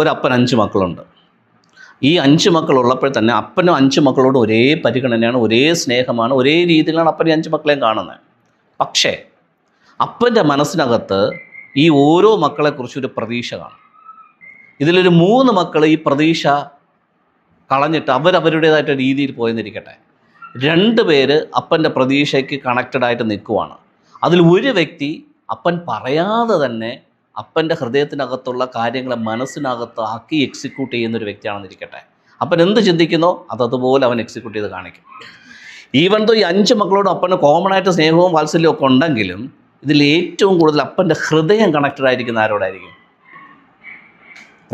ഒരപ്പൻ 5 മക്കളുണ്ട്. ഈ 5 മക്കളുള്ളപ്പോൾ തന്നെ അപ്പനും 5 മക്കളോട് ഒരേ പരിഗണനയാണ്, ഒരേ സ്നേഹമാണ്, ഒരേ രീതിയിലാണ് അപ്പൻ ഈ 5 മക്കളെയും കാണുന്നത്. പക്ഷേ അപ്പൻ്റെ മനസ്സിനകത്ത് ഈ ഓരോ മക്കളെക്കുറിച്ചൊരു പ്രതീക്ഷ കാണും. ഇതിലൊരു 3 മക്കൾ ഈ പ്രതീക്ഷ കളഞ്ഞിട്ട് അവരവരുടേതായിട്ട് രീതിയിൽ പോയെന്നിരിക്കട്ടെ, 2 പേര് അപ്പൻ്റെ പ്രതീക്ഷയ്ക്ക് കണക്റ്റഡായിട്ട് നിൽക്കുവാണ്. അതിൽ ഒരു വ്യക്തി അപ്പൻ പറയാതെ തന്നെ അപ്പൻ്റെ ഹൃദയത്തിനകത്തുള്ള കാര്യങ്ങളെ മനസ്സിനകത്ത് ആക്കി എക്സിക്യൂട്ട് ചെയ്യുന്നൊരു വ്യക്തിയാണെന്നിരിക്കട്ടെ. അപ്പൻ എന്ത് ചിന്തിക്കുന്നോ അതതുപോലെ അവൻ എക്സിക്യൂട്ട് ചെയ്ത് കാണിക്കും. ഈവൻ ദോ ഈ 5 മക്കളോട് അപ്പന് കോമൺ ആയിട്ട് സ്നേഹവും വാത്സല്യവും ഒക്കെ ഉണ്ടെങ്കിലും ഇതിൽ ഏറ്റവും കൂടുതൽ അപ്പൻ്റെ ഹൃദയം കണക്റ്റഡ് ആയിരിക്കുന്ന ആരോടായിരിക്കും?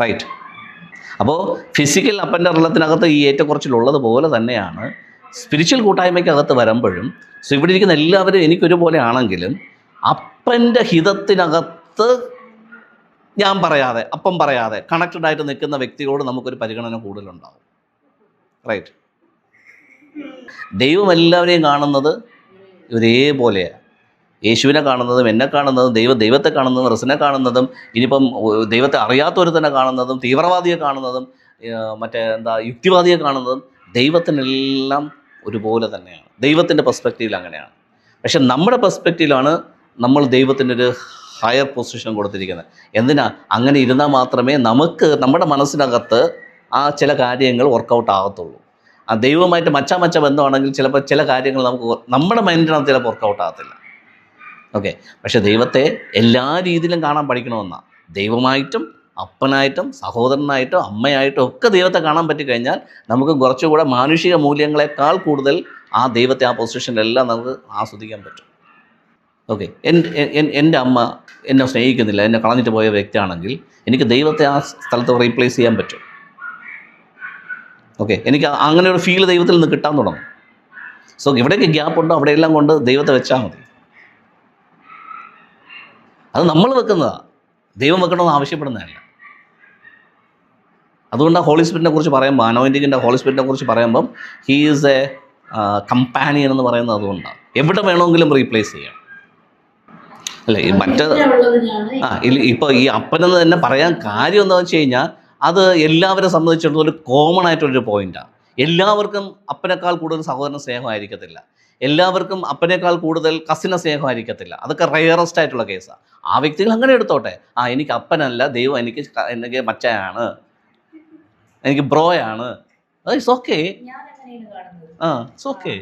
റൈറ്റ്. അപ്പോൾ ഫിസിക്കൽ അപ്പൻ്റെ റിലത്തിനകത്ത് ഈ ഏറ്റക്കുറച്ചിലുള്ളത് പോലെ തന്നെയാണ് സ്പിരിച്വൽ കൂട്ടായ്മയ്ക്കകത്ത് വരുമ്പോഴും. സോ ഇവിടെ ഇരിക്കുന്ന എല്ലാവരും എനിക്കൊരുപോലെ ആണെങ്കിലും അപ്പൻ്റെ ഹിതത്തിനകത്ത് ഞാൻ പറയാതെ, അപ്പം പറയാതെ കണക്റ്റഡായിട്ട് നിൽക്കുന്ന വ്യക്തിയോട് നമുക്കൊരു പരിഗണന കൂടുതലുണ്ടാവും. റൈറ്റ്. ദൈവം എല്ലാവരെയും കാണുന്നത് ഒരേപോലെയാണ്. യേശുവിനെ കാണുന്നതും എന്നെ കാണുന്നതും ദൈവത്തെ കാണുന്നതും റസിനെ കാണുന്നതും ഇനിയിപ്പം ദൈവത്തെ അറിയാത്തവർ തന്നെ കാണുന്നതും തീവ്രവാദിയെ കാണുന്നതും യുക്തിവാദിയെ കാണുന്നതും ദൈവത്തിനെല്ലാം ഒരുപോലെ തന്നെയാണ്. ദൈവത്തിൻ്റെ പെർസ്പെക്റ്റീവിൽ അങ്ങനെയാണ്. പക്ഷെ നമ്മുടെ പെർസ്പെക്റ്റീവിലാണ് നമ്മൾ ദൈവത്തിനൊരു ഹയർ പൊസിഷൻ കൊടുത്തിരിക്കുന്നത്. എന്തിനാ? അങ്ങനെ ഇരുന്നാൽ മാത്രമേ നമുക്ക് നമ്മുടെ മനസ്സിനകത്ത് ആ ചില കാര്യങ്ങൾ വർക്കൗട്ട് ആകത്തുള്ളൂ. ആ ദൈവവുമായിട്ട് മച്ച ബന്ധമാണെങ്കിൽ ചിലപ്പോൾ ചില കാര്യങ്ങൾ നമ്മുടെ മൈൻഡിനകത്ത് ചിലപ്പോൾ വർക്കൗട്ട് ആകത്തില്ല. ഓക്കെ. പക്ഷെ ദൈവത്തെ എല്ലാ രീതിയിലും കാണാൻ പഠിക്കണമെന്നാണ്. ദൈവമായിട്ടും അപ്പനായിട്ടും സഹോദരനായിട്ടും അമ്മയായിട്ടും ഒക്കെ ദൈവത്തെ കാണാൻ പറ്റിക്കഴിഞ്ഞാൽ നമുക്ക് കുറച്ചുകൂടെ മാനുഷിക മൂല്യങ്ങളെക്കാൾ കൂടുതൽ ആ ദൈവത്തെ ആ പൊസിഷനിലെല്ലാം നമുക്ക് ആസ്വദിക്കാൻ പറ്റും. ഓക്കെ. എൻ്റെ അമ്മ എന്നെ സ്നേഹിക്കുന്നില്ല, എന്നെ കളഞ്ഞിട്ട് പോയ വ്യക്തിയാണെങ്കിൽ എനിക്ക് ദൈവത്തെ ആ സ്ഥലത്ത് റീപ്ലേസ് ചെയ്യാൻ പറ്റും. ഓക്കെ. എനിക്ക് അങ്ങനെ ഒരു ഫീൽ ദൈവത്തിൽ നിന്ന് കിട്ടാൻ തുടങ്ങും. സോ എവിടെയൊക്കെ ഗ്യാപ്പുണ്ടോ അവിടെയെല്ലാം കൊണ്ട് ദൈവത്തെ വെച്ചാൽ മതി. അത് നമ്മൾ വെക്കുന്നതാണ്, ദൈവം വെക്കണമെന്ന് ആവശ്യപ്പെടുന്നതല്ല. അതുകൊണ്ട് ഹോളി സ്പിരിറ്റിനെ കുറിച്ച് പറയുമ്പോൾ, അനോയിൻറ്റിങ്ങിൻ്റെ ഹോളി സ്പിരിറ്റിനെ കുറിച്ച് പറയുമ്പം ഹീ ഈസ് എ കമ്പാനിയൻ എന്ന് പറയുന്നത് അതുകൊണ്ടാണ്. എവിടെ വേണമെങ്കിലും റീപ്ലേസ് ചെയ്യാം. അല്ലേ? ഈ ഇപ്പോൾ ഈ അപ്പനെന്ന് തന്നെ പറയാൻ കാര്യം എന്താണെന്ന് വെച്ച് കഴിഞ്ഞാൽ അത് എല്ലാവരെ സംബന്ധിച്ചിടത്തോളം ഒരു കോമൺ ആയിട്ടുള്ളൊരു പോയിൻ്റാണ്. എല്ലാവർക്കും അപ്പനേക്കാൾ കൂടുതൽ സഹോദരൻ സ്നേഹമായിരിക്കത്തില്ല, എല്ലാവർക്കും അപ്പനേക്കാൾ കൂടുതൽ കസിന സ്നേഹമായിരിക്കത്തില്ല. അതൊക്കെ റയറസ്റ്റ് ആയിട്ടുള്ള കേസാണ്. ആ വ്യക്തികൾ അങ്ങനെ എടുത്തോട്ടെ. എനിക്ക് അപ്പനല്ല, ദൈവം എനിക്ക് മച്ചയാണ്, എനിക്ക് ബ്രോയാണ്. It's okay. It's okay.